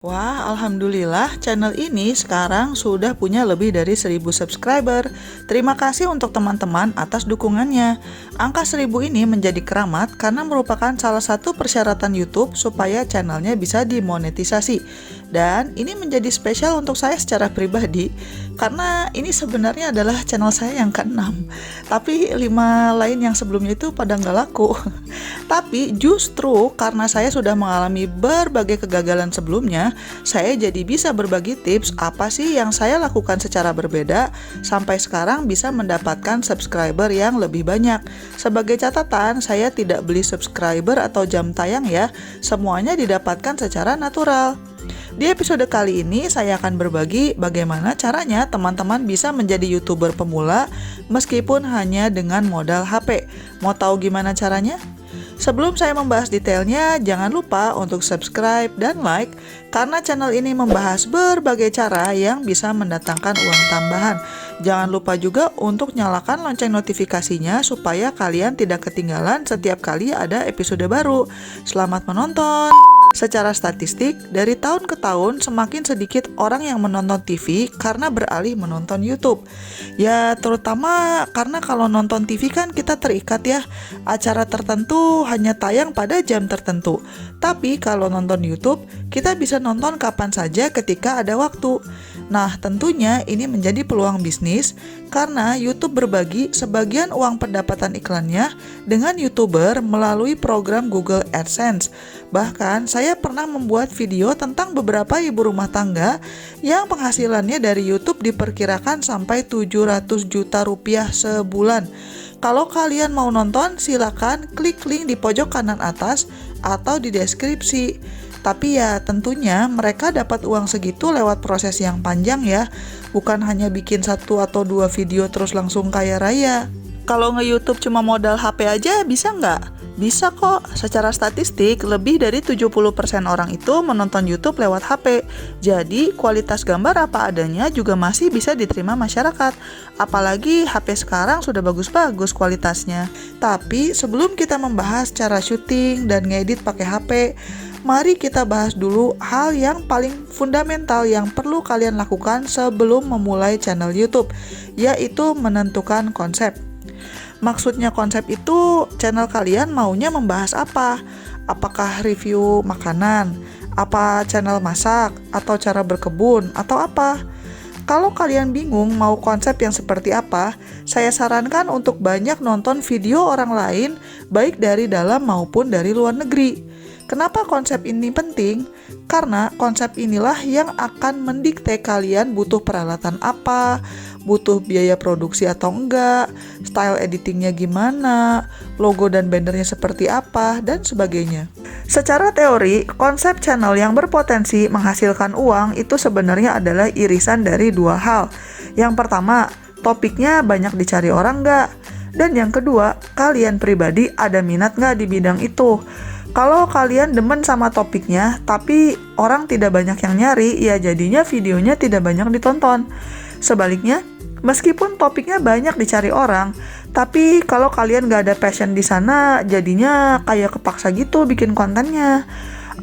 Wah, alhamdulillah channel ini sekarang sudah punya lebih dari 1000 subscriber. Terima kasih untuk teman-teman atas dukungannya. Angka 1000 ini menjadi keramat karena merupakan salah satu persyaratan YouTube supaya channelnya bisa dimonetisasi. Dan ini menjadi spesial untuk saya secara pribadi karena ini sebenarnya adalah channel saya yang ke-6. Tapi 5 lain yang sebelumnya itu pada nggak laku. Tapi justru karena saya sudah mengalami berbagai kegagalan sebelumnya, saya jadi bisa berbagi tips apa sih yang saya lakukan secara berbeda sampai sekarang bisa mendapatkan subscriber yang lebih banyak. Sebagai catatan, saya tidak beli subscriber atau jam tayang ya, semuanya didapatkan secara natural. Di episode kali ini saya akan berbagi bagaimana caranya teman-teman bisa menjadi YouTuber pemula meskipun hanya dengan modal HP. Mau tahu gimana caranya? Sebelum saya membahas detailnya, jangan lupa untuk subscribe dan like karena channel ini membahas berbagai cara yang bisa mendatangkan uang tambahan. Jangan lupa juga untuk nyalakan lonceng notifikasinya supaya kalian tidak ketinggalan setiap kali ada episode baru. Selamat menonton! Secara statistik, dari tahun ke tahun semakin sedikit orang yang menonton TV karena beralih menonton YouTube. Ya, terutama karena kalau nonton TV kan kita terikat ya, acara tertentu hanya tayang pada jam tertentu. Tapi kalau nonton YouTube, kita bisa nonton kapan saja ketika ada waktu. Nah, tentunya ini menjadi peluang bisnis karena YouTube berbagi sebagian uang pendapatan iklannya dengan YouTuber melalui program Google AdSense. Bahkan, saya pernah membuat video tentang beberapa ibu rumah tangga yang penghasilannya dari YouTube diperkirakan sampai 700 juta rupiah sebulan. Kalau kalian mau nonton, silakan klik link di pojok kanan atas atau di deskripsi. Tapi ya tentunya mereka dapat uang segitu lewat proses yang panjang ya, bukan hanya bikin 1 atau 2 video terus langsung kaya raya. Kalau nge-YouTube cuma modal HP aja bisa nggak? Bisa kok, secara statistik lebih dari 70% orang itu menonton YouTube lewat HP. Jadi kualitas gambar apa adanya juga masih bisa diterima masyarakat. Apalagi HP sekarang sudah bagus-bagus kualitasnya. Tapi sebelum kita membahas cara syuting dan ngedit pakai HP, mari kita bahas dulu hal yang paling fundamental yang perlu kalian lakukan sebelum memulai channel YouTube, yaitu menentukan konsep. Maksudnya konsep itu channel kalian maunya membahas apa? Apakah review makanan? Apa channel masak? Atau cara berkebun? Atau apa? Kalau kalian bingung mau konsep yang seperti apa, saya sarankan untuk banyak nonton video orang lain baik dari dalam maupun dari luar negeri. Kenapa konsep ini penting? Karena konsep inilah yang akan mendikte kalian butuh peralatan apa, butuh biaya produksi atau enggak, style editingnya gimana, logo dan bannernya seperti apa, dan sebagainya. Secara teori, konsep channel yang berpotensi menghasilkan uang itu sebenarnya adalah irisan dari 2 hal. Yang pertama, topiknya banyak dicari orang enggak? Dan yang kedua, kalian pribadi ada minat nggak di bidang itu? Kalau kalian demen sama topiknya, tapi orang tidak banyak yang nyari, ya jadinya videonya tidak banyak ditonton. Sebaliknya, meskipun topiknya banyak dicari orang, tapi kalau kalian nggak ada passion di sana, jadinya kayak kepaksa gitu bikin kontennya.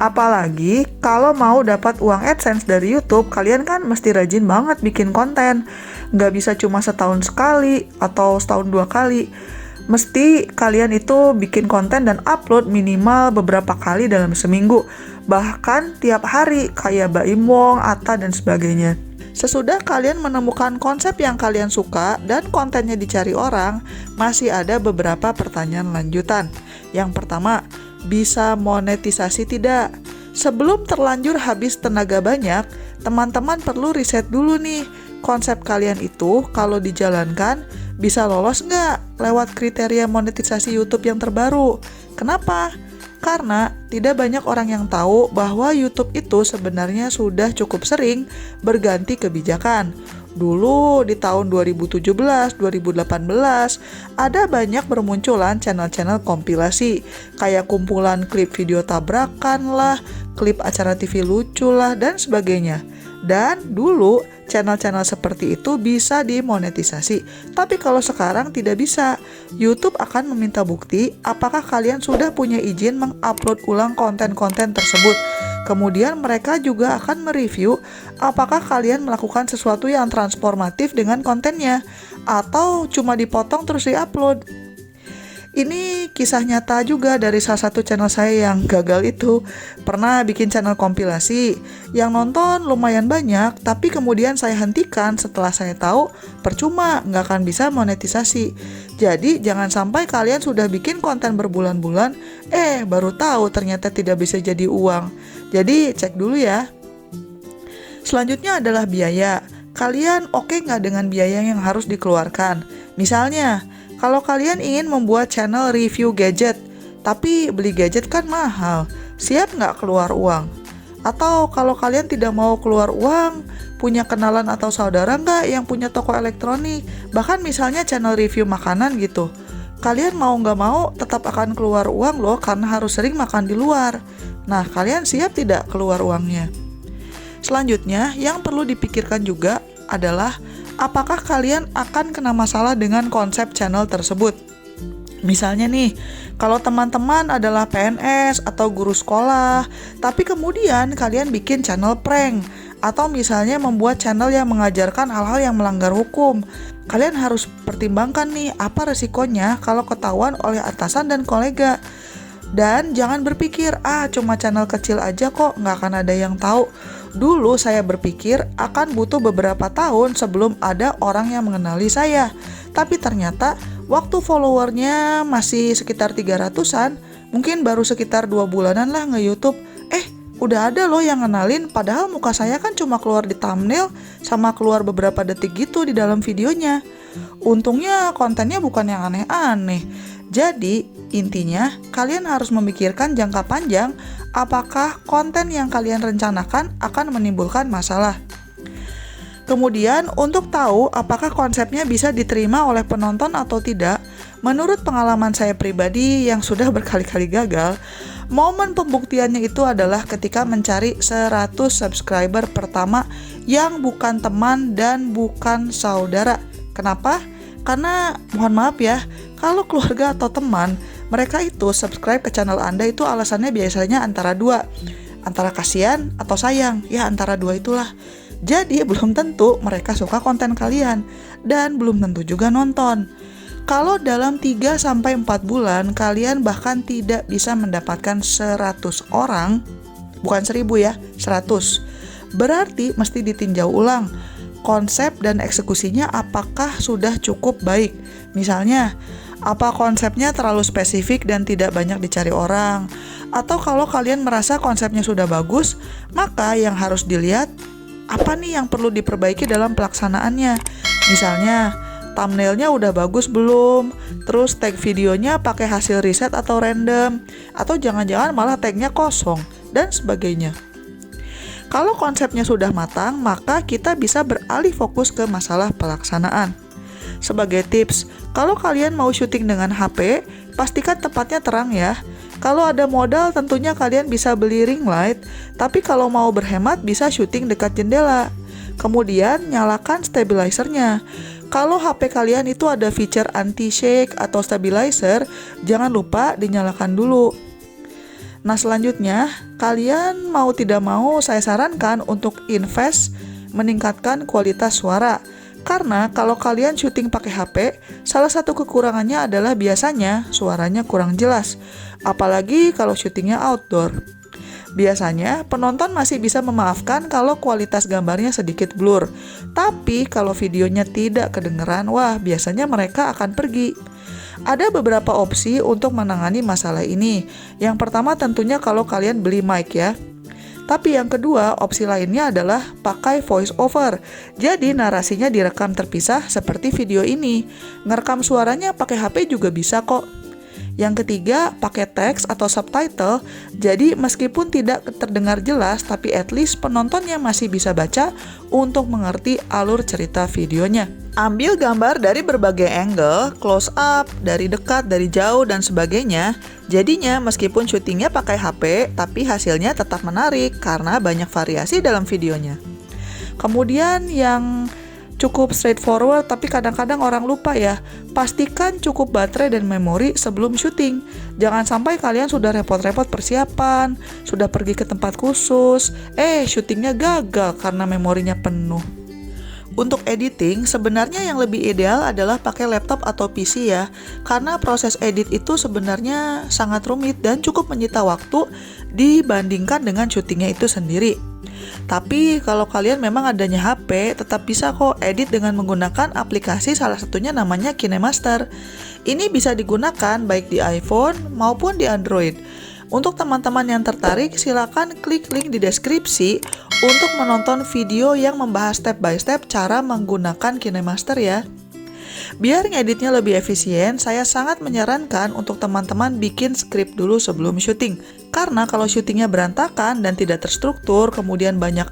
Apalagi kalau mau dapat uang AdSense dari YouTube, kalian kan mesti rajin banget bikin konten. Nggak bisa cuma setahun sekali atau setahun 2 kali. Mesti kalian itu bikin konten dan upload minimal beberapa kali dalam seminggu. Bahkan tiap hari kayak Baim Wong, Atta, dan sebagainya. Sesudah kalian menemukan konsep yang kalian suka dan kontennya dicari orang, masih ada beberapa pertanyaan lanjutan. Yang pertama, bisa monetisasi tidak? Sebelum terlanjur habis tenaga banyak, teman-teman perlu riset dulu nih, konsep kalian itu kalau dijalankan bisa lolos nggak lewat kriteria monetisasi YouTube yang terbaru. Kenapa? Karena tidak banyak orang yang tahu bahwa YouTube itu sebenarnya sudah cukup sering berganti kebijakan. Dulu di tahun 2017, 2018, ada banyak bermunculan channel-channel kompilasi, kayak kumpulan klip video tabrakan lah, klip acara TV lucu lah, dan sebagainya. Dan dulu channel-channel seperti itu bisa dimonetisasi. Tapi kalau sekarang tidak bisa. YouTube akan meminta bukti apakah kalian sudah punya izin mengupload ulang konten-konten tersebut. Kemudian mereka juga akan mereview apakah kalian melakukan sesuatu yang transformatif dengan kontennya atau cuma dipotong terus diupload. Ini kisah nyata juga dari salah satu channel saya yang gagal itu. Pernah bikin channel kompilasi, yang nonton lumayan banyak, tapi kemudian saya hentikan setelah saya tahu percuma, nggak akan bisa monetisasi. Jadi jangan sampai kalian sudah bikin konten berbulan-bulan, baru tahu ternyata tidak bisa jadi uang. Jadi cek dulu ya. Selanjutnya adalah biaya. Kalian oke nggak dengan biaya yang harus dikeluarkan? Misalnya, kalau kalian ingin membuat channel review gadget, tapi beli gadget kan mahal, siap nggak keluar uang? Atau kalau kalian tidak mau keluar uang, punya kenalan atau saudara nggak yang punya toko elektronik? Bahkan misalnya channel review makanan gitu. Kalian mau nggak mau tetap akan keluar uang loh karena harus sering makan di luar. Nah, kalian siap tidak keluar uangnya? Selanjutnya, yang perlu dipikirkan juga adalah apakah kalian akan kena masalah dengan konsep channel tersebut. Misalnya nih, kalau teman-teman adalah PNS atau guru sekolah, tapi kemudian kalian bikin channel prank, atau misalnya membuat channel yang mengajarkan hal-hal yang melanggar hukum, kalian harus pertimbangkan nih apa resikonya kalau ketahuan oleh atasan dan kolega. Dan jangan berpikir, cuma channel kecil aja kok, nggak akan ada yang tahu. Dulu saya berpikir akan butuh beberapa tahun sebelum ada orang yang mengenali saya. Tapi ternyata waktu followernya masih sekitar 300-an, mungkin baru sekitar 2 bulanan lah nge-YouTube. Udah ada loh yang ngenalin, padahal muka saya kan cuma keluar di thumbnail sama keluar beberapa detik gitu di dalam videonya. Untungnya kontennya bukan yang aneh-aneh. Jadi intinya kalian harus memikirkan jangka panjang apakah konten yang kalian rencanakan akan menimbulkan masalah. Kemudian untuk tahu apakah konsepnya bisa diterima oleh penonton atau tidak, menurut pengalaman saya pribadi yang sudah berkali-kali gagal, momen pembuktiannya itu adalah ketika mencari 100 subscriber pertama yang bukan teman dan bukan saudara. Kenapa? Karena mohon maaf ya, kalau keluarga atau teman, mereka itu subscribe ke channel Anda itu alasannya biasanya antara dua, antara kasihan atau sayang, ya antara dua itulah. Jadi belum tentu mereka suka konten kalian dan belum tentu juga nonton. Kalau dalam 3-4 bulan kalian bahkan tidak bisa mendapatkan 100 orang, bukan 1000 ya, 100. Berarti mesti ditinjau ulang konsep dan eksekusinya apakah sudah cukup baik. Misalnya, apa konsepnya terlalu spesifik dan tidak banyak dicari orang? Atau kalau kalian merasa konsepnya sudah bagus, maka yang harus dilihat apa nih yang perlu diperbaiki dalam pelaksanaannya. Misalnya, thumbnailnya udah bagus belum? Terus tag videonya pakai hasil riset atau random? Atau jangan-jangan malah tagnya kosong? Dan sebagainya. Kalau konsepnya sudah matang, maka kita bisa beralih fokus ke masalah pelaksanaan. Sebagai tips, kalau kalian mau syuting dengan HP, pastikan tempatnya terang ya. Kalau ada modal tentunya kalian bisa beli ring light, tapi kalau mau berhemat bisa syuting dekat jendela. Kemudian nyalakan stabilizernya. Kalau HP kalian itu ada feature anti-shake atau stabilizer, jangan lupa dinyalakan dulu. Nah selanjutnya, kalian mau tidak mau saya sarankan untuk invest meningkatkan kualitas suara. Karena kalau kalian syuting pakai HP, salah satu kekurangannya adalah biasanya suaranya kurang jelas. Apalagi kalau syutingnya outdoor. Biasanya penonton masih bisa memaafkan kalau kualitas gambarnya sedikit blur. Tapi kalau videonya tidak kedengeran, wah biasanya mereka akan pergi. Ada beberapa opsi untuk menangani masalah ini. Yang pertama tentunya kalau kalian beli mic ya. Tapi yang kedua, opsi lainnya adalah pakai voice over. Jadi narasinya direkam terpisah seperti video ini. Ngerekam suaranya pakai HP juga bisa kok. Yang ketiga, pakai teks atau subtitle. Jadi meskipun tidak terdengar jelas, tapi at least penontonnya masih bisa baca untuk mengerti alur cerita videonya. Ambil gambar dari berbagai angle, close up, dari dekat, dari jauh, dan sebagainya. Jadinya meskipun syutingnya pakai HP, tapi hasilnya tetap menarik karena banyak variasi dalam videonya. Kemudian yang cukup straightforward, tapi kadang-kadang orang lupa ya. Pastikan cukup baterai dan memori sebelum syuting. Jangan sampai kalian sudah repot-repot persiapan, sudah pergi ke tempat khusus, syutingnya gagal karena memorinya penuh. Untuk editing, sebenarnya yang lebih ideal adalah pakai laptop atau PC ya, karena proses edit itu sebenarnya sangat rumit dan cukup menyita waktu dibandingkan dengan syutingnya itu sendiri. Tapi kalau kalian memang adanya HP, tetap bisa kok edit dengan menggunakan aplikasi, salah satunya namanya KineMaster. Ini bisa digunakan baik di iPhone maupun di Android. Untuk teman-teman yang tertarik, silakan klik link di deskripsi untuk menonton video yang membahas step by step cara menggunakan KineMaster ya. Biar ngeditnya lebih efisien, saya sangat menyarankan untuk teman-teman bikin skrip dulu sebelum syuting. Karena kalau syutingnya berantakan dan tidak terstruktur, kemudian banyak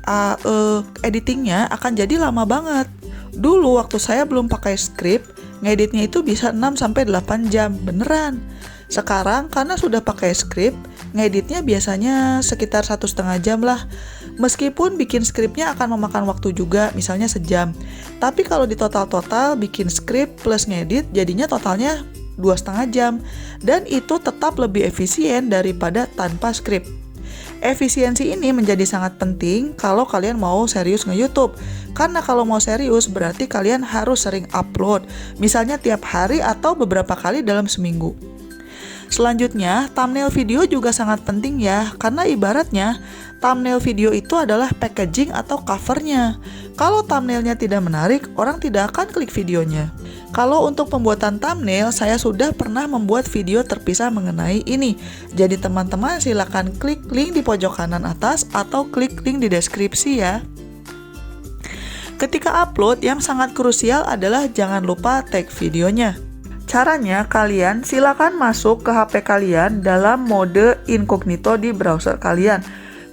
editingnya akan jadi lama banget. Dulu waktu saya belum pakai skrip, ngeditnya itu bisa 6-8 jam, beneran. Sekarang karena sudah pakai skrip, ngeditnya biasanya sekitar 1,5 jam lah. Meskipun bikin skripnya akan memakan waktu juga, misalnya sejam. Tapi kalau di total bikin skrip plus ngedit, jadinya totalnya 2,5 jam. Dan itu tetap lebih efisien daripada tanpa skrip. Efisiensi ini menjadi sangat penting kalau kalian mau serius nge-YouTube. Karena kalau mau serius berarti kalian harus sering upload. Misalnya tiap hari atau beberapa kali dalam seminggu. Selanjutnya, thumbnail video juga sangat penting ya, karena ibaratnya thumbnail video itu adalah packaging atau covernya. Kalau thumbnailnya tidak menarik, orang tidak akan klik videonya. Kalau untuk pembuatan thumbnail, saya sudah pernah membuat video terpisah mengenai ini. Jadi teman-teman silakan klik link di pojok kanan atas atau klik link di deskripsi ya. Ketika upload, yang sangat krusial adalah jangan lupa tag videonya. Caranya, kalian silakan masuk ke HP kalian dalam mode incognito di browser kalian.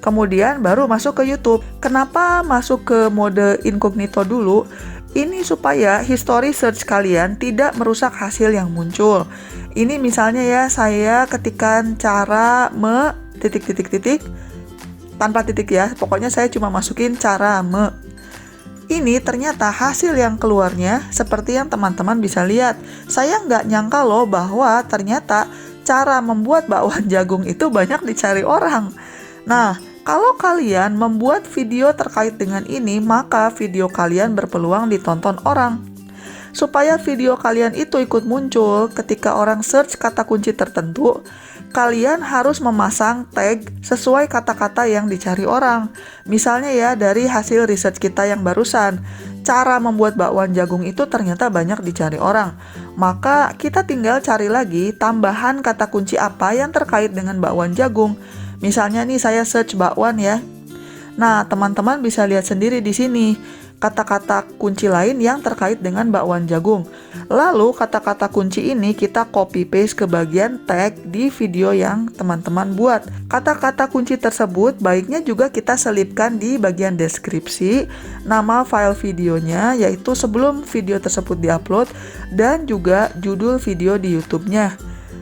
Kemudian baru masuk ke YouTube. Kenapa masuk ke mode incognito dulu? Ini supaya history search kalian tidak merusak hasil yang muncul. Ini misalnya ya, saya ketikkan cara tanpa titik ya. Pokoknya saya cuma masukin cara Ini ternyata hasil yang keluarnya seperti yang teman-teman bisa lihat. Saya nggak nyangka loh bahwa ternyata cara membuat bakwan jagung itu banyak dicari orang. Nah, kalau kalian membuat video terkait dengan ini, maka video kalian berpeluang ditonton orang. Supaya video kalian itu ikut muncul ketika orang search kata kunci tertentu, kalian harus memasang tag sesuai kata-kata yang dicari orang. Misalnya ya, dari hasil research kita yang barusan, cara membuat bakwan jagung itu ternyata banyak dicari orang. Maka kita tinggal cari lagi tambahan kata kunci apa yang terkait dengan bakwan jagung. Misalnya nih saya search bakwan ya. Nah, teman-teman bisa lihat sendiri di sini kata-kata kunci lain yang terkait dengan bakwan jagung. Lalu kata-kata kunci ini kita copy paste ke bagian tag di video yang teman-teman buat. Kata-kata kunci tersebut baiknya juga kita selipkan di bagian deskripsi, nama file videonya yaitu sebelum video tersebut diupload, dan juga judul video di YouTube-nya.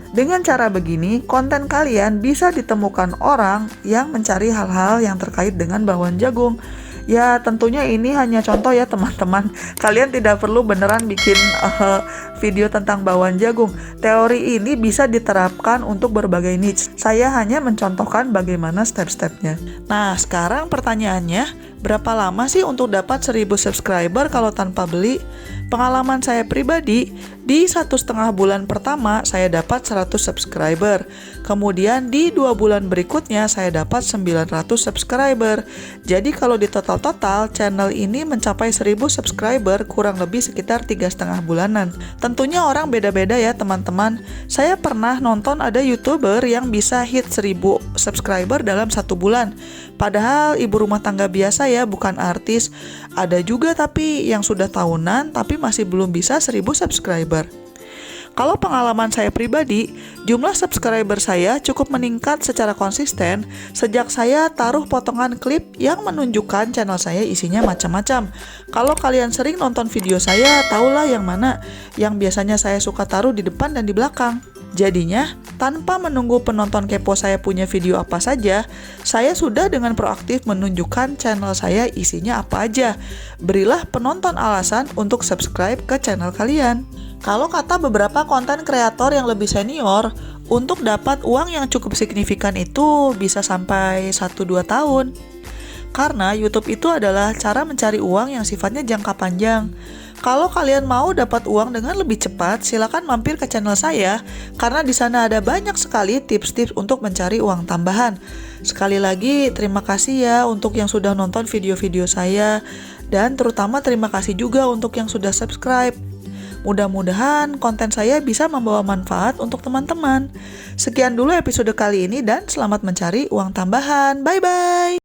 Dengan cara begini, konten kalian bisa ditemukan orang yang mencari hal-hal yang terkait dengan bakwan jagung. Ya tentunya ini hanya contoh ya teman-teman. Kalian tidak perlu beneran bikin video tentang bakwan jagung. Teori ini bisa diterapkan untuk berbagai niche. Saya hanya mencontohkan bagaimana step-stepnya. Nah sekarang pertanyaannya, berapa lama sih untuk dapat 1000 subscriber kalau tanpa beli? Pengalaman saya pribadi, di 1,5 bulan pertama saya dapat 100 subscriber. Kemudian di 2 bulan berikutnya saya dapat 900 subscriber. Jadi kalau di total channel ini mencapai 1000 subscriber kurang lebih sekitar 3,5 bulanan. Tentunya orang beda-beda ya teman-teman. Saya pernah nonton ada YouTuber yang bisa hit 1000 subscriber dalam 1 bulan. Padahal ibu rumah tangga biasa ya, bukan artis. Ada juga tapi yang sudah tahunan tapi masih belum bisa 1000 subscriber. Kalau pengalaman saya pribadi, jumlah subscriber saya cukup meningkat secara konsisten sejak saya taruh potongan klip yang menunjukkan channel saya isinya macam-macam. Kalau kalian sering nonton video saya, tahulah yang mana yang biasanya saya suka taruh di depan dan di belakang. Jadinya, tanpa menunggu penonton kepo saya punya video apa saja, saya sudah dengan proaktif menunjukkan channel saya isinya apa aja. Berilah penonton alasan untuk subscribe ke channel kalian. Kalau kata beberapa konten kreator yang lebih senior, untuk dapat uang yang cukup signifikan itu bisa sampai 1-2 tahun. Karena YouTube itu adalah cara mencari uang yang sifatnya jangka panjang. Kalau kalian mau dapat uang dengan lebih cepat, silakan mampir ke channel saya karena di sana ada banyak sekali tips-tips untuk mencari uang tambahan. Sekali lagi, terima kasih ya untuk yang sudah nonton video-video saya dan terutama terima kasih juga untuk yang sudah subscribe. Mudah-mudahan konten saya bisa membawa manfaat untuk teman-teman. Sekian dulu episode kali ini dan selamat mencari uang tambahan. Bye-bye!